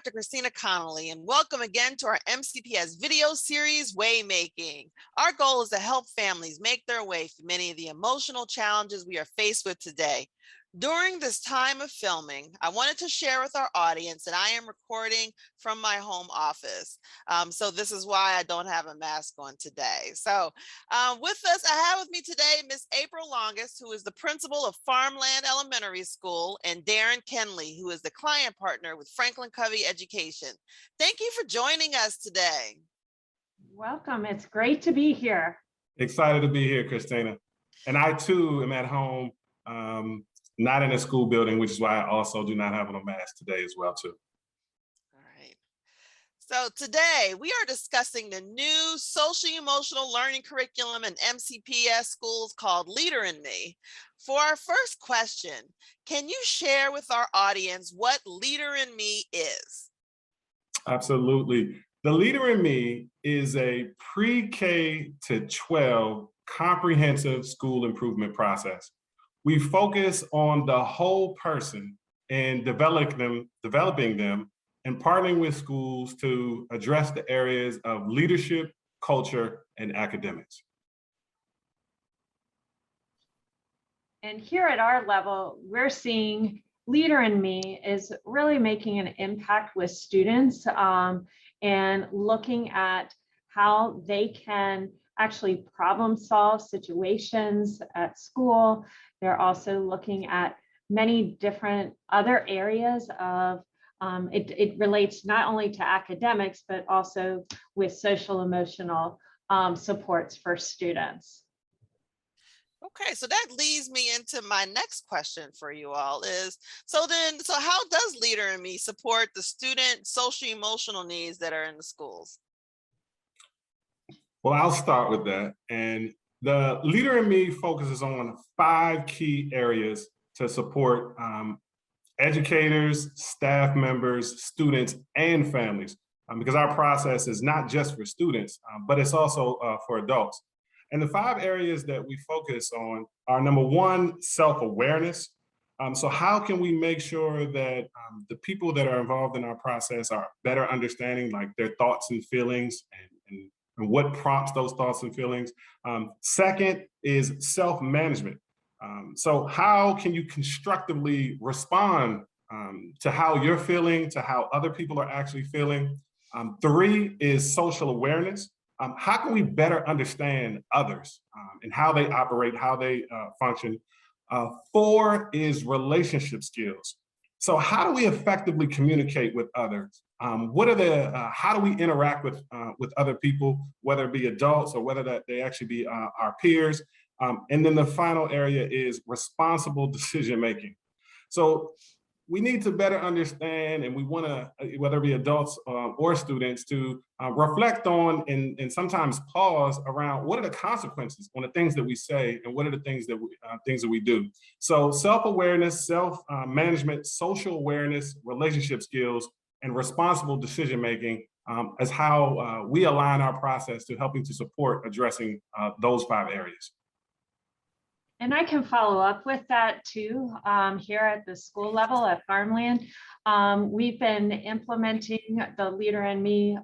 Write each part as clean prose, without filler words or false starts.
Dr. Christina Conolly, and welcome again to our MCPS video series, Waymaking. Our goal is to help families make their way through many of the emotional challenges we are faced with today. During this time of filming, I wanted to share with our audience that I am recording from my home office. So this is why I don't have a mask on today. So with us, I have with me today Miss April Longest, who is the principal of Farmland Elementary School, and Darin Kenley, who is the client partner with Franklin Covey Education. Thank you for joining us today. Welcome. It's great to be here. Excited to be here, Christina. And I too am at home, not in a school building, which is why I also do not have on a mask today as well too. All right. So today we are discussing the new social emotional learning curriculum in MCPS schools called Leader in Me. For our first question, can you share with our audience what Leader in Me is? Absolutely. The Leader in Me is a pre-K to 12 comprehensive school improvement process. We focus on the whole person and developing them and partnering with schools to address the areas of leadership, culture, and academics. And here at our level, we're seeing Leader in Me is really making an impact with students and looking at how they can actually problem solve situations at school. They're also looking at many different other areas of, it relates not only to academics, but also with social emotional supports for students. Okay, so that leads me into my next question for you all is, so how does Leader in Me support the student social emotional needs that are in the schools? Well, I'll start with that. And the Leader in Me focuses on 5 key areas to support educators, staff members, students, and families, because our process is not just for students, but it's also for adults. And the 5 areas that we focus on are, number 1, self-awareness. So how can we make sure that the people that are involved in our process are better understanding like their thoughts and feelings and what prompts those thoughts and feelings. Second is self-management. So how can you constructively respond to how you're feeling, to how other people are actually feeling? 3 is social awareness. How can we better understand others and how they operate, how they function? 4 is relationship skills. So how do we effectively communicate with others? How do we interact with other people, whether it be adults or whether that they actually be our peers? And then the final area is responsible decision-making. So we need to better understand, and we want to, whether it be adults or students, to reflect on and sometimes pause around what are the consequences on the things that we say and what are the things that we do. So self-awareness, self-management, social awareness, relationship skills, and responsible decision-making is how we align our process to helping to support addressing those 5 areas. And I can follow up with that too. Here at the school level at Farmland, we've been implementing the Leader in Me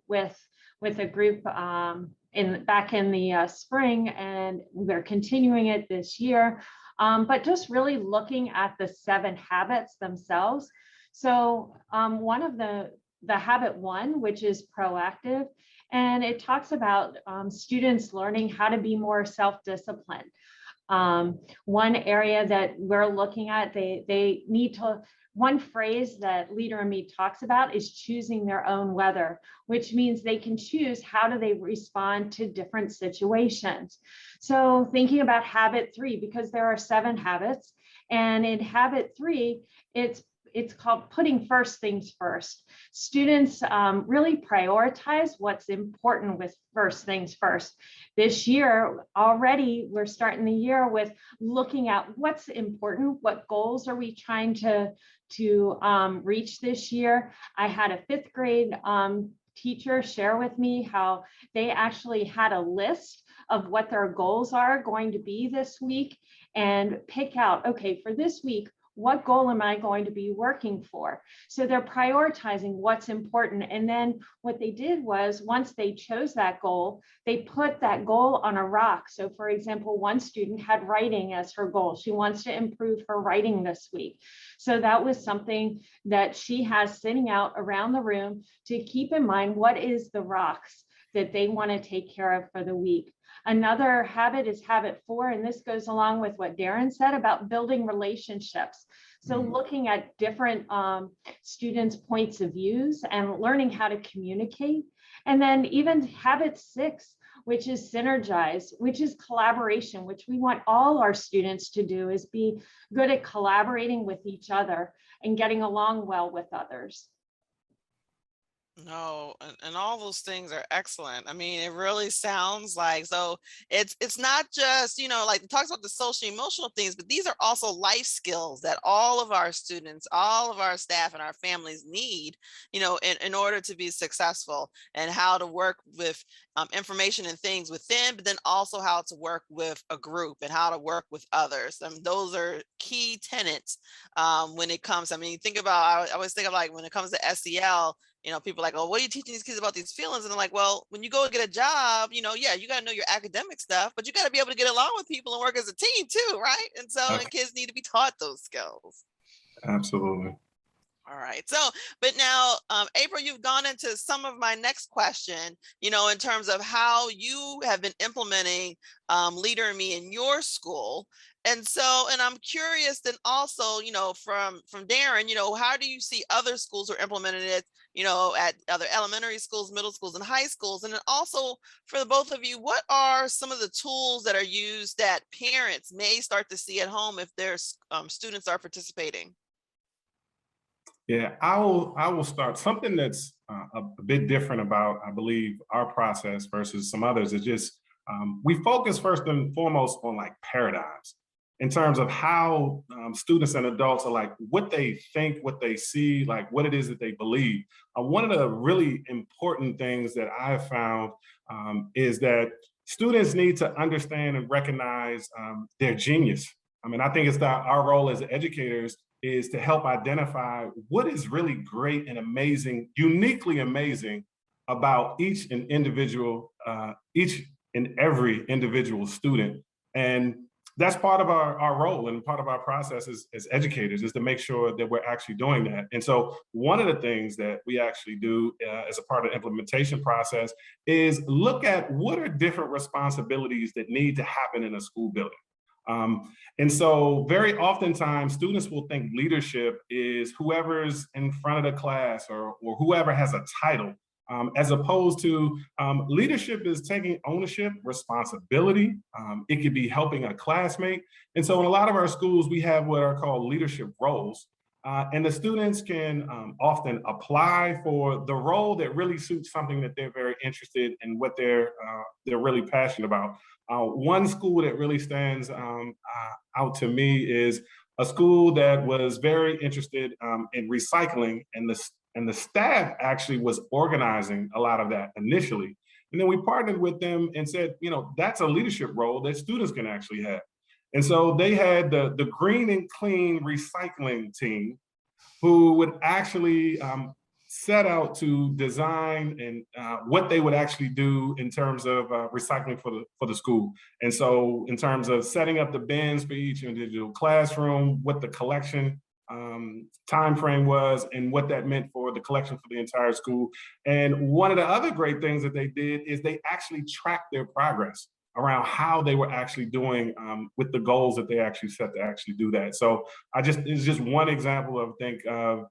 with a group back in the spring, and we're continuing it this year. But just really looking at the 7 habits themselves. So one of the habit 1, which is proactive, and it talks about students learning how to be more self-disciplined. One area that we're looking at, they need to, one phrase that Leader in Me talks about is choosing their own weather, which means they can choose how do they respond to different situations. So thinking about habit 3, because there are 7 habits, and in habit 3, it's called putting first things first. Students really prioritize what's important with first things first. This year, already, we're starting the year with looking at what's important, what goals are we trying to reach this year. I had a 5th grade teacher share with me how they actually had a list of what their goals are going to be this week and pick out, okay, for this week, what goal am I going to be working for? So they're prioritizing what's important. And then what they did was, once they chose that goal, they put that goal on a rock. So for example, one student had writing as her goal. She wants to improve her writing this week. So that was something that she has sitting out around the room to keep in mind, what is the rocks that they want to take care of for the week. Another habit is habit 4, and this goes along with what Darin said about building relationships. So looking at different students' points of views and learning how to communicate. And then even habit 6, which is synergize, which is collaboration, which we want all our students to do, is be good at collaborating with each other and getting along well with others. No, and all those things are excellent. I mean, it really sounds like, so it's not just, you know, like it talks about the social emotional things, but these are also life skills that all of our students, all of our staff and our families need, you know, in order to be successful, and how to work with information and things within, but then also how to work with a group and how to work with others. Those are key tenets when it comes. I mean, think about, I always think of, like, when it comes to SEL, you know, people are like, oh, what are you teaching these kids about these feelings? And I'm like, well, when you go and get a job, you know, yeah, you got to know your academic stuff, but you got to be able to get along with people and work as a team too, right? And so, and kids need to be taught those skills. Absolutely. All right. So, but now, April, you've gone into some of my next question, you know, in terms of how you have been implementing Leader in Me in your school. And so, and I'm curious then also, you know, from Darin, you know, how do you see other schools are implementing it, you know, at other elementary schools, middle schools, and high schools? And then also for the both of you, what are some of the tools that are used that parents may start to see at home if their students are participating? Yeah, I will start. Something that's a bit different about, I believe, our process versus some others is just we focus first and foremost on like paradigms in terms of how students and adults are, like, what they think, what they see, like what it is that they believe. One of the really important things that I've found is that students need to understand and recognize their genius. I mean, I think it's our role as educators is to help identify what is really great and amazing, uniquely amazing about each and every individual student. And that's part of our role and part of our process as educators, is to make sure that we're actually doing that. And so one of the things that we actually do as a part of the implementation process is look at what are different responsibilities that need to happen in a school building. And so very oftentimes students will think leadership is whoever's in front of the class or whoever has a title, as opposed to leadership is taking ownership, responsibility. It could be helping a classmate. And so in a lot of our schools, we have what are called leadership roles. And the students can often apply for the role that really suits something that they're very interested in, what they're really passionate about. One school that really stands out to me is a school that was very interested in recycling, and the staff actually was organizing a lot of that initially. And then we partnered with them and said, you know, that's a leadership role that students can actually have. And so they had the green and clean recycling team who would actually set out to design and what they would actually do in terms of recycling for the school. And so in terms of setting up the bins for each individual classroom, what the collection time frame was, and what that meant for the collection for the entire school. And one of the other great things that they did is they actually tracked their progress around how they were actually doing with the goals that they actually set to actually do that. So it's just one example of, think of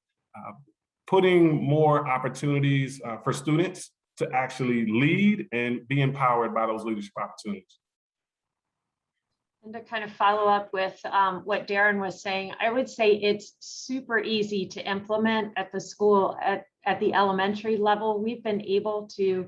putting more opportunities for students to actually lead and be empowered by those leadership opportunities. And to kind of follow up with what Darin was saying, I would say it's super easy to implement at the school, at the elementary level. We've been able to,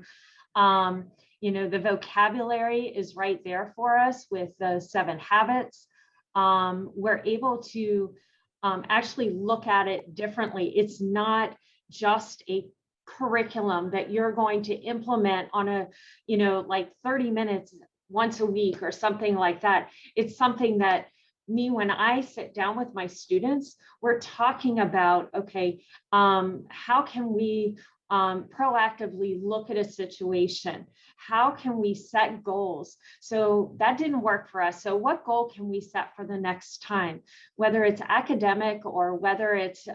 you know, the vocabulary is right there for us with the 7 habits. We're able to actually look at it differently. It's not just a curriculum that you're going to implement on a, you know, like 30 minutes once a week or something like that. It's something that when I sit down with my students, we're talking about, okay, how can we proactively look at a situation? How can we set goals? So that didn't work for us. So what goal can we set for the next time? Whether it's academic or whether it's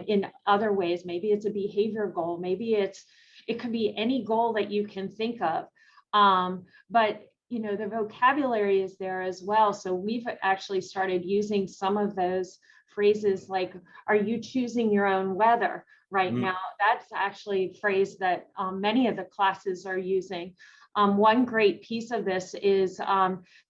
in other ways, maybe it's a behavior goal, maybe it could be any goal that you can think of. But you know, the vocabulary is there as well. So we've actually started using some of those phrases like, are you choosing your own weather right now? That's actually a phrase that many of the classes are using. One great piece of this is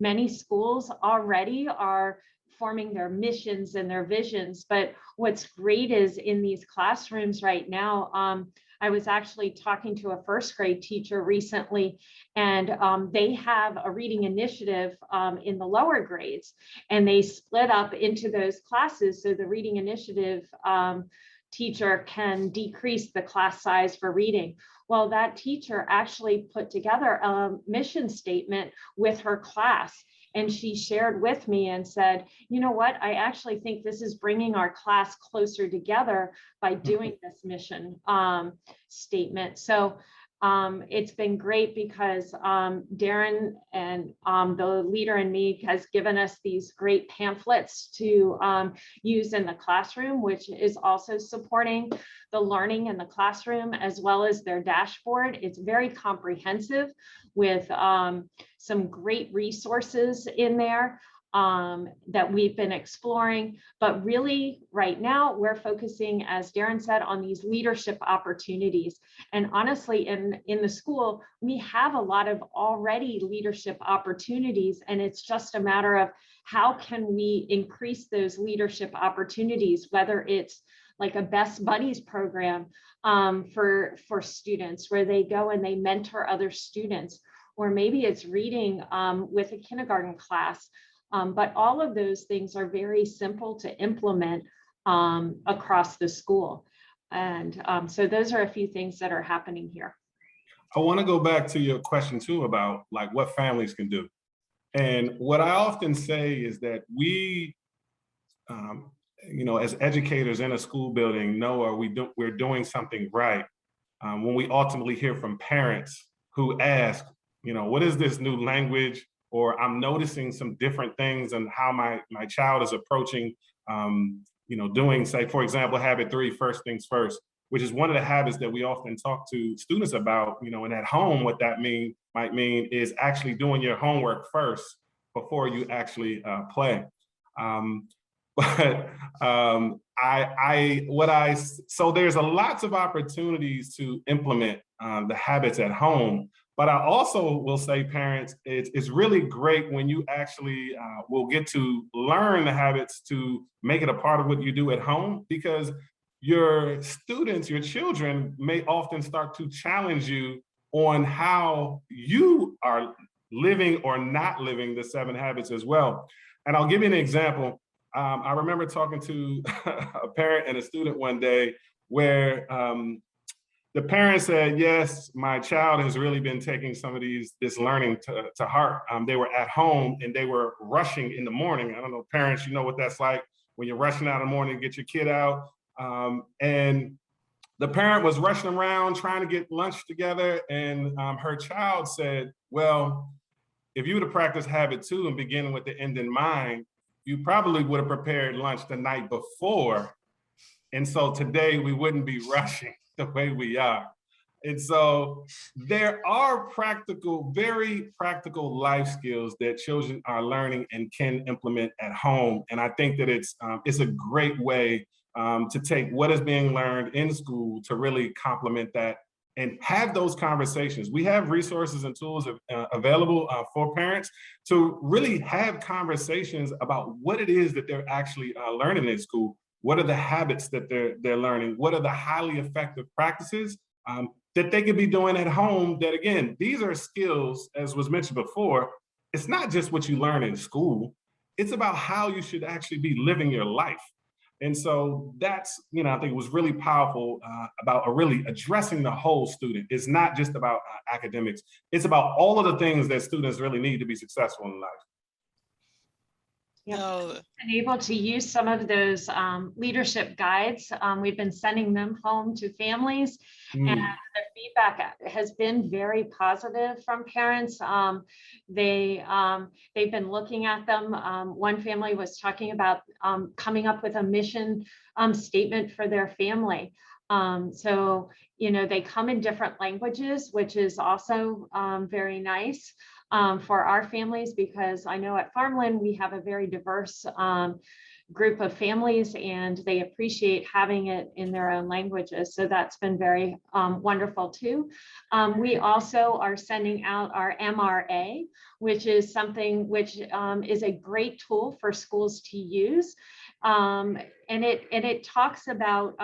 many schools already are forming their missions and their visions. But what's great is in these classrooms right now, I was actually talking to a first grade teacher recently, and they have a reading initiative in the lower grades, and they split up into those classes. So the reading initiative teacher can decrease the class size for reading. Well, that teacher actually put together a mission statement with her class. And she shared with me and said, you know what, I actually think this is bringing our class closer together by doing this mission statement. So it's been great because Darin and the leader in me has given us these great pamphlets to use in the classroom, which is also supporting the learning in the classroom as well as their dashboard. It's very comprehensive with some great resources in there that we've been exploring. But really right now we're focusing, as Darin said, on these leadership opportunities. And honestly, in the school, we have a lot of already leadership opportunities, and it's just a matter of how can we increase those leadership opportunities, whether it's like a Best Buddies program for students where they go and they mentor other students, or maybe it's reading with a kindergarten class. But all of those things are very simple to implement across the school. And so those are a few things that are happening here. I want to go back to your question too about like what families can do. And what I often say is that we, you know, as educators in a school building know we're doing something right when we ultimately hear from parents who ask, you know, what is this new language? Or I'm noticing some different things and how my child is approaching, you know, doing, say, for example, habit 3, first things first, which is one of the habits that we often talk to students about, you know, and at home, what that might mean is actually doing your homework first before you actually play. So there's lots of opportunities to implement the habits at home. But I also will say, parents, it's really great when you actually will get to learn the habits to make it a part of what you do at home, because your students, your children may often start to challenge you on how you are living or not living the 7 habits as well. And I'll give you an example. I remember talking to a parent and a student one day where the parent said, yes, my child has really been taking some of this learning to heart. They were at home and they were rushing in the morning. I don't know, parents, you know what that's like when you're rushing out in the morning to get your kid out. And the parent was rushing around trying to get lunch together. And her child said, well, if you would have practiced habit 2 and beginning with the end in mind, you probably would have prepared lunch the night before. And so today we wouldn't be rushing the way we are. And so there are practical, very practical life skills that children are learning and can implement at home. And I think that it's a great way to take what is being learned in school to really complement that and have those conversations. We have resources and tools available for parents to really have conversations about what it is that they're actually learning in school. What are the habits that they're learning? What are the highly effective practices that they could be doing at home? That again, these are skills, as was mentioned before, it's not just what you learn in school, it's about how you should actually be living your life. And so that's, you know, I think it was really powerful about really addressing the whole student. It's not just about academics, it's about all of the things that students really need to be successful in life. Yep. No. And able to use some of those leadership guides. We've been sending them home to families, and Mm. the feedback has been very positive from parents. They've been looking at them. One family was talking about coming up with a mission statement for their family. So, they come in different languages, which is also very nice for our families, because I know at Farmland we have a very diverse group of families, and they appreciate having it in their own languages. So that's been very wonderful too. We also are sending out our MRA, which is something which is a great tool for schools to use. And it talks about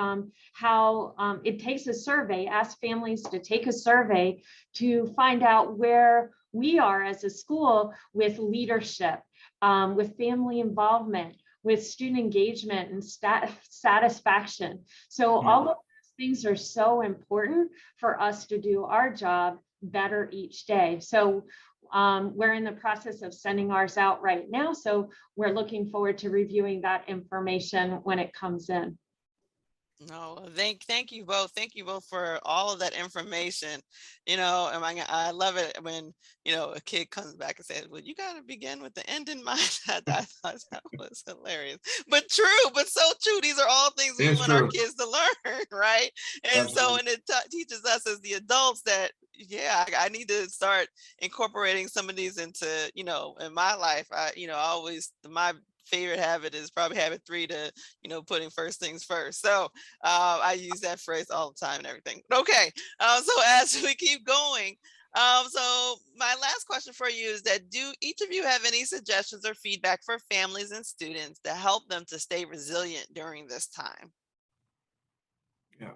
how it takes a survey, asks families to take a survey to find out where we are as a school with leadership, with family involvement, with student engagement and satisfaction. So all of those things are so important for us to do our job better each day. So we're in the process of sending ours out right now. So we're looking forward to reviewing that information when it comes in. No, thank you both. Thank you both for all of that information. And I love it when, a kid comes back and says, well, you got to begin with the end in mind. I thought that was hilarious, but true, but so true. These are all things we It's want our true. kids to learn, right? And so, and it teaches us as the adults that, yeah, I need to start incorporating some of these into, in my life. My favorite habit is probably habit 3 to, putting first things first. So I use that phrase all the time and everything. Okay, so as we keep going, so my last question for you is that do each of you have any suggestions or feedback for families and students to help them to stay resilient during this time? Yeah.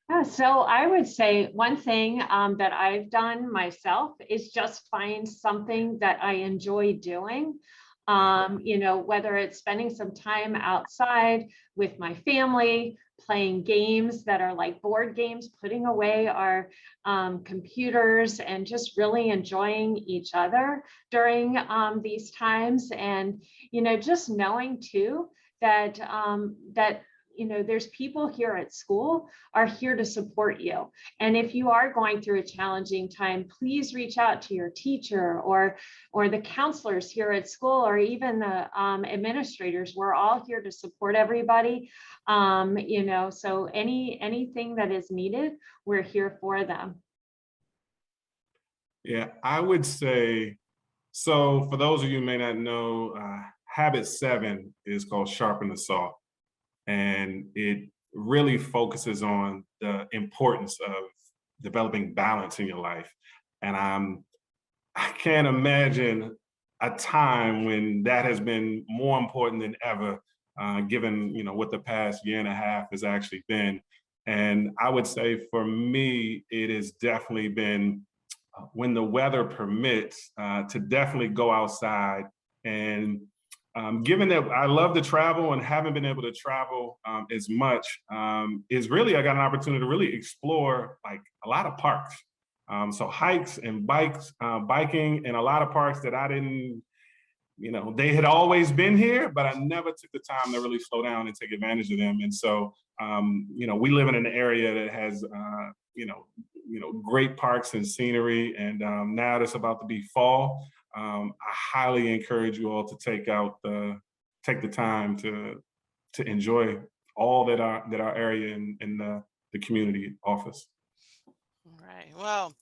Yeah, so I would say one thing that I've done myself is just find something that I enjoy doing. Whether it's spending some time outside with my family, playing games that are like board games, putting away our computers, and just really enjoying each other during these times. And, just knowing too that there's people here at school are here to support you. And if you are going through a challenging time, please reach out to your teacher or the counselors here at school, or even the administrators. We're all here to support everybody. So anything that is needed, we're here for them. Yeah, I would say, so for those of you who may not know, habit 7 is called sharpen the saw. And it really focuses on the importance of developing balance in your life. And I can't imagine a time when that has been more important than ever, given what the past year and a half has actually been. And I would say for me, it has definitely been when the weather permits to definitely go outside. And given that I love to travel and haven't been able to travel as much, is really I got an opportunity to really explore like a lot of parks. So hikes and biking in a lot of parks that I didn't, they had always been here, but I never took the time to really slow down and take advantage of them. And so, we live in an area that has, great parks and scenery. And now that's about to be fall. I highly encourage you all to take the time to enjoy all that our area and the community offers. All right. Well,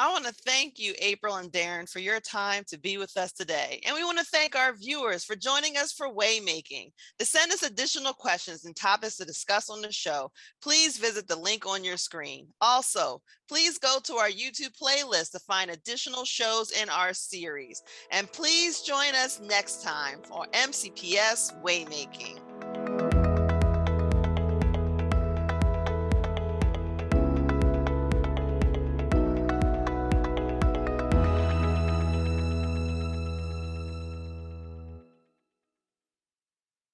I want to thank you, April and Darin, for your time to be with us today. And we want to thank our viewers for joining us for Waymaking. To send us additional questions and topics to discuss on the show, please visit the link on your screen. Also, please go to our YouTube playlist to find additional shows in our series. And please join us next time for MCPS Waymaking.